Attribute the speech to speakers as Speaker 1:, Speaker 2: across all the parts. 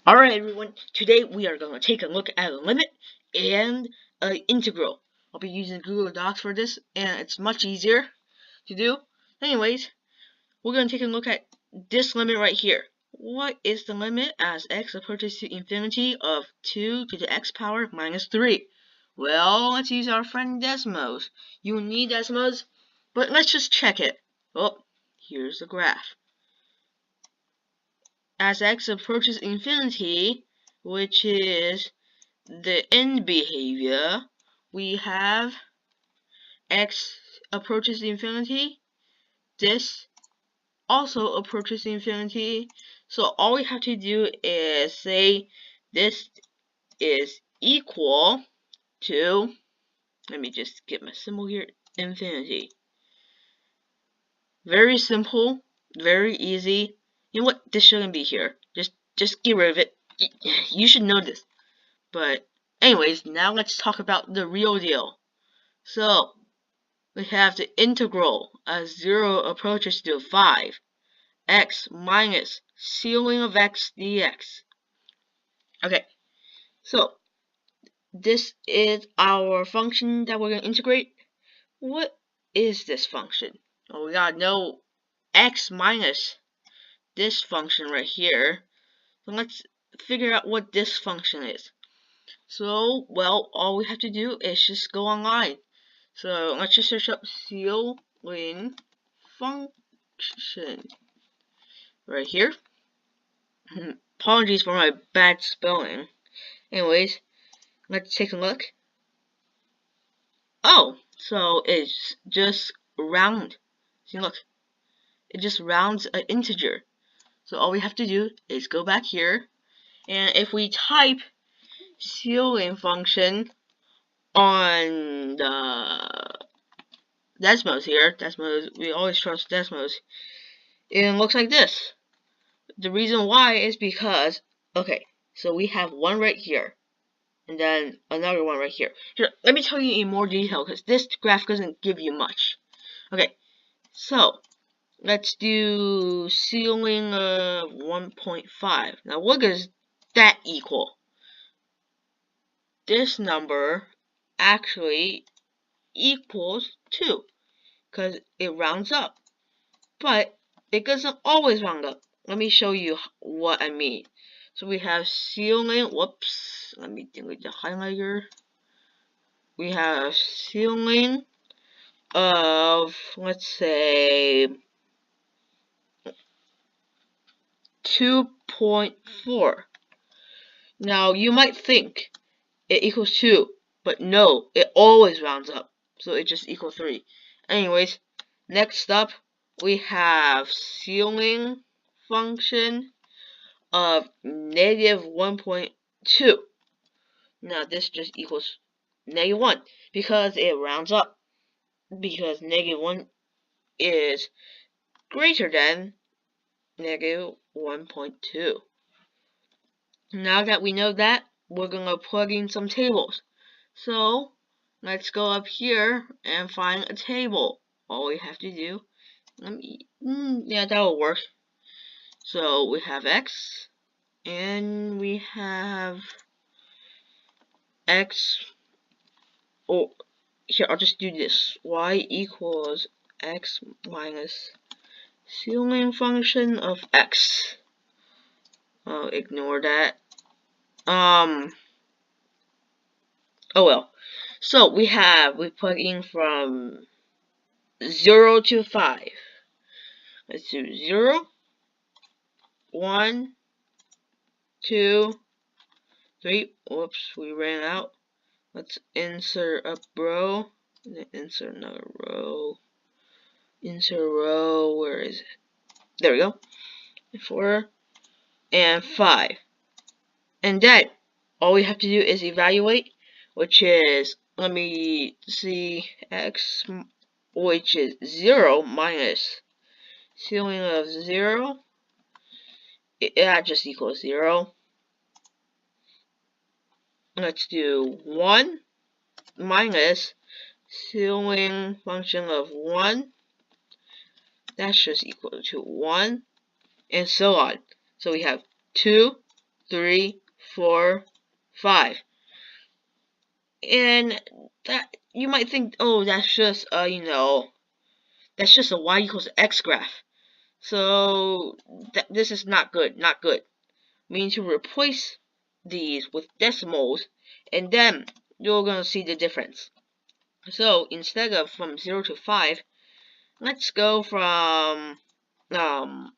Speaker 1: Alright everyone, today we are going to take a look at a limit and an integral. I'll be using Google Docs for this and it's much easier to do. Anyways, we're going to take a look at this limit right here. What is the limit as x approaches to infinity of 2 to the x power minus 3? Well, let's use our friend Desmos. You need Desmos, but let's just check it. Oh, here's the graph. As x approaches infinity, which is the end behavior, we have x approaches infinity, this also approaches infinity, so all we have to do is say this is equal to, let me just get my symbol here, infinity. Very simple, very easy. You know what, this shouldn't be here, just get rid of it. You should know this. But anyways, now let's talk about the real deal. So we have the integral as 0 approaches to 5, x minus ceiling of x dx. Okay, so this is our function that we're going to integrate. What is this function? Well, we gotta know x minus this function right here. So let's figure out what this function is. So, well, all we have to do is just go online. So let's just search up ceiling function right here. Apologies for my bad spelling. Anyways, let's take a look. Oh, so it's just round. See, look, it just rounds an integer. So all we have to do is go back here, and if we type ceiling function on the Desmos here, Desmos, we always trust Desmos, it looks like this. The reason why is because, okay, so we have one right here, and then another one right here. Here, let me tell you in more detail, because this graph doesn't give you much. Okay, so let's do ceiling of 1.5. Now, what does that equal? This number actually equals 2, because it rounds up. But it doesn't always round up. Let me show you what I mean. So we have ceiling, whoops, let me delete the highlighter. We have ceiling of, let's say, 2.4. Now you might think it equals 2, but no, it always rounds up. So it just equals 3. Anyways, next up we have ceiling function of negative 1.2. Now this just equals negative 1 because it rounds up, because negative 1 is greater than negative 1.2. Now that we know that, we're going to plug in some tables. So let's go up here and find a table. All we have to do, yeah, that will work. So we have x, and we have x, oh, here, I'll just do this. Y equals x minus ceiling function of x. I'll ignore that. Oh well. So we plug in from 0 to 5. Let's do 0, 1, 2, 3. Whoops, we ran out. Let's insert a row, and then insert another row. Insert a row, where is it? There we go. 4 and 5. And then all we have to do is evaluate, which is, let me see, x, which is 0 minus ceiling of 0. That just equals 0. Let's do 1 minus ceiling function of 1. That's just equal to 1, and so on. So we have 2, 3, 4, 5. And that you might think, oh, that's just that's just a y equals x graph. So this is not good, not good. We need to replace these with decimals, and then you're gonna see the difference. So instead of from 0 to 5, let's go from 1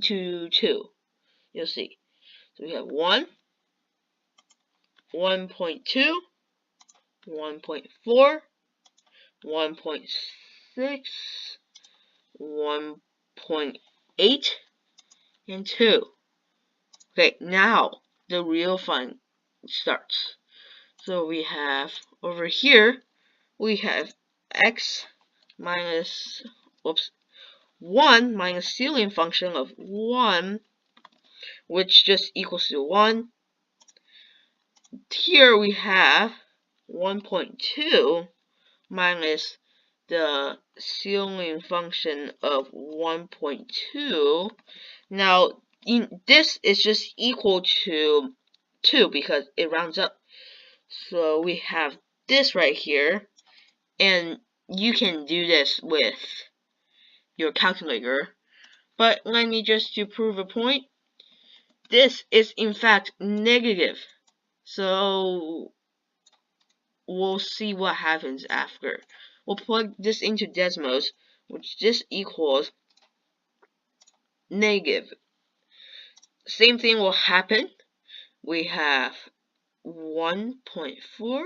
Speaker 1: to 2. You'll see. So we have 1, 1.2, 1.4, 1.6, 1.8, and 2. Okay, now the real fun starts. So we have over here, we have x minus, 1 minus ceiling function of 1, which just equals to 1. Here we have 1.2 minus the ceiling function of 1.2. Now, this is just equal to 2 because it rounds up. So we have this right here, and you can do this with your calculator. But let me just to prove a point. This is in fact negative. So we'll see what happens after. We'll plug this into decimals, which this equals negative. Same thing will happen. We have 1.4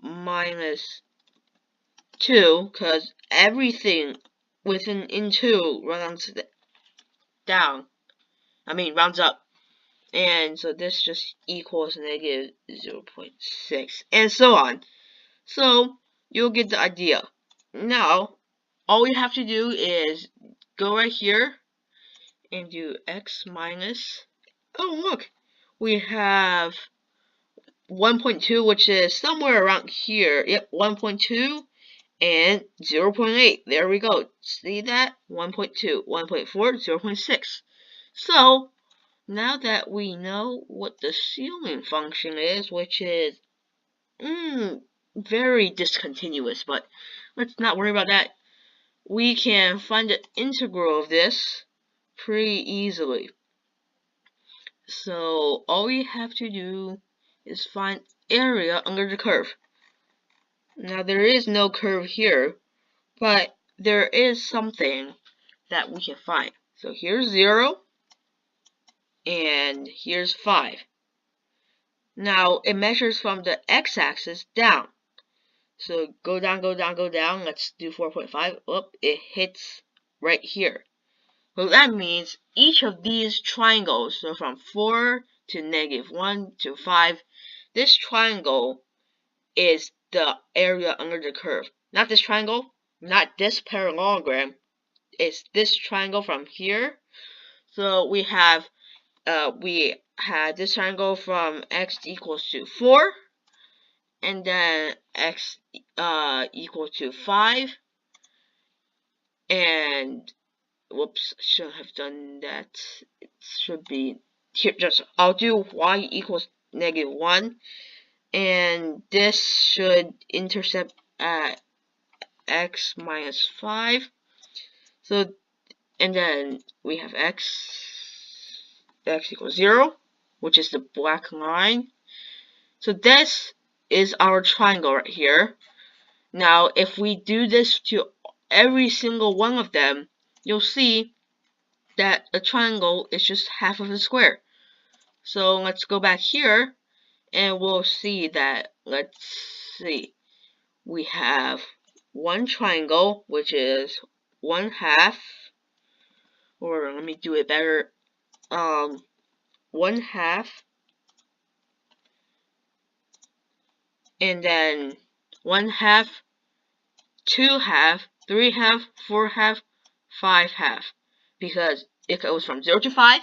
Speaker 1: minus 2, because everything within 2 rounds down. Rounds up. And so this just equals negative 0.6, and so on. So you'll get the idea. Now, all you have to do is go right here and do x minus, oh look, we have 1.2, which is somewhere around here. Yep, 1.2 and 0.8. There we go. See that? 1.2, 1.4, 0.6. So, now that we know what the ceiling function is, which is very discontinuous, but let's not worry about that. We can find the integral of this pretty easily. So all we have to do is find area under the curve. Now there is no curve here, but there is something that we can find. So here's 0, and here's 5. Now it measures from the x-axis down. So go down, go down, go down. Let's do 4.5. Oh, it hits right here. So that means each of these triangles, so from 4 to -1 to 5, this triangle is the area under the curve. Not this triangle, not this parallelogram. It's this triangle from here. So we had this triangle from x equals to 4, and then x equal to 5, and whoops, should have done that. It should be here. Just I'll do y equals -1, and this should intercept at x minus 5. So, and then we have x equals 0, which is the black line. So this is our triangle right here. Now, if we do this to every single one of them, you'll see that a triangle is just half of a square. So let's go back here, and we'll see that, let's see, we have one triangle, which is 1/2, or let me do it better, 1/2, and then 1/2, 2/2, 3/2, 4/2, 5/2, because it goes from 0 to 5.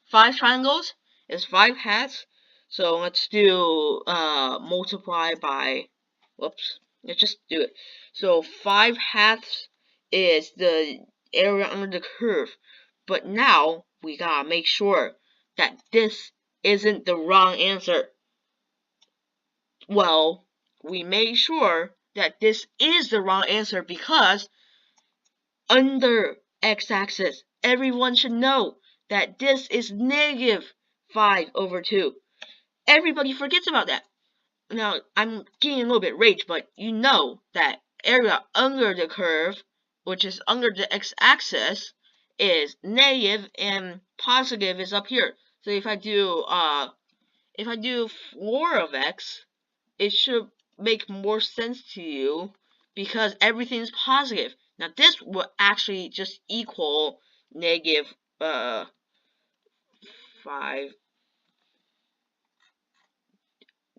Speaker 1: 5 triangles is 5 halves. So let's do multiply by, whoops, let's just do it. So 5 halves is the area under the curve, But now we gotta make sure that this isn't the wrong answer. Well, we made sure that this is the wrong answer because under x-axis, everyone should know that this is negative 5 over 2. Everybody forgets about that. Now, I'm getting a little bit rage, but you know that area under the curve, which is under the x-axis, is negative and positive is up here. So if I do 4 of x, it should make more sense to you because everything's positive. Now this will actually just equal negative 5.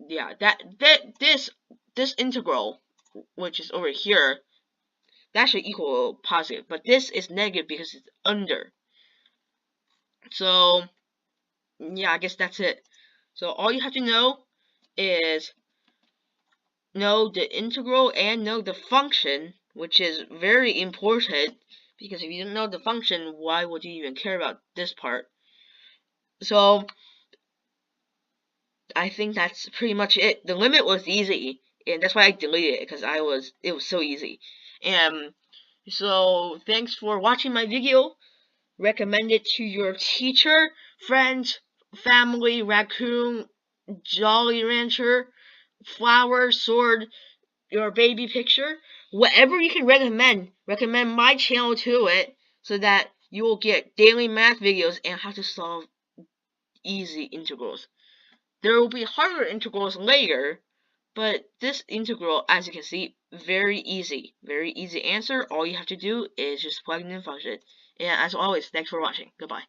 Speaker 1: Yeah, this integral, which is over here, that should equal positive, but this is negative because it's under. So yeah, I guess that's it. So all you have to know is know the integral and know the function, which is very important, because if you don't know the function, why would you even care about this part? So I think that's pretty much it. The limit was easy, and that's why I deleted it, because it was so easy. And so thanks for watching my video. Recommend it to your teacher, friends, family, raccoon, Jolly Rancher, flower, sword, your baby picture. Whatever you can recommend my channel to it, so that you will get daily math videos and how to solve easy integrals. There will be harder integrals later, but this integral, as you can see, very easy answer. All you have to do is just plug in the function. And as always, thanks for watching. Goodbye.